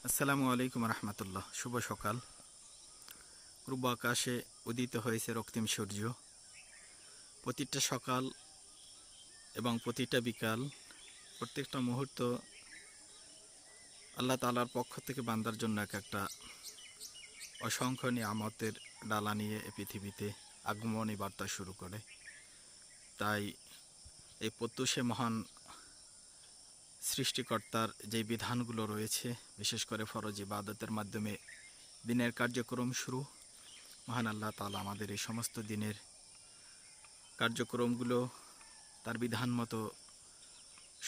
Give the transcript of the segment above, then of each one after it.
আসসালামু আলাইকুম রহমতুল্লাহ। শুভ সকাল। পূর্ব আকাশে উদিত হয়েছে রক্তিম সূর্য। প্রতিটা সকাল এবং প্রতিটা বিকাল, প্রত্যেকটা মুহূর্ত আল্লাহ তাআলার পক্ষ থেকে বান্দার জন্য এক একটা অসংখ্য নিয়ামতের ডালা নিয়ে এই পৃথিবীতে আগমনী বার্তা শুরু করে। তাই এই প্রত্যুষে মহান সৃষ্টিকর্তার যে বিধানগুলো রয়েছে, বিশেষ করে ফরজ ইবাদতের মাধ্যমে দিনের কার্যক্রম শুরু, মহান আল্লাহ তাআলা আমাদের এই সমস্ত দিনের কার্যক্রমগুলো তার বিধান মতো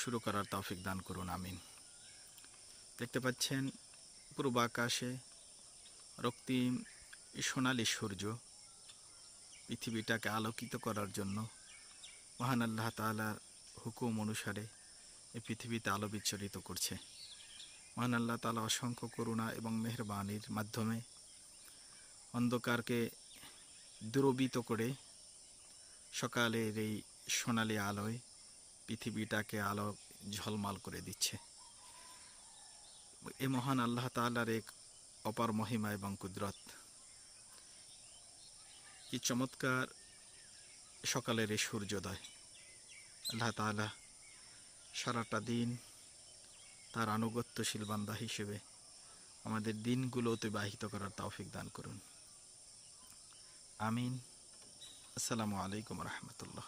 শুরু করার তৌফিক দান করুন, আমিন। দেখতে পাচ্ছেন পূর্ব আকাশে রক্তিম সোনালী সূর্য পৃথিবীটাকে আলোকিত করার জন্য মহান আল্লাহ তাআলার হুকুম অনুসারে এই পৃথিবীতে আলো বিচ্ছরিত করছে। মহান আল্লাহ তাআলা অসংখ্য করুণা এবং মেহেরবানির মাধ্যমে অন্ধকারকে দূরীভূত করে সকালের এই সোনালি আলোয় পৃথিবীটাকে আলো ঝলমাল করে দিচ্ছে। এই মহান আল্লাহ তাআলার এক অপার মহিমা এবং কুদরত। কি চমৎকার সকালের এই সূর্যোদয়! আল্লাহ তাআলা সারাটা দিন তার আনুগত্যশীল বান্দা হিসেবে আমাদের দিনগুলো অতিবাহিত করার তৌফিক দান করুন, আমিন। আসসালামু আলাইকুম রহমতুল্লাহ।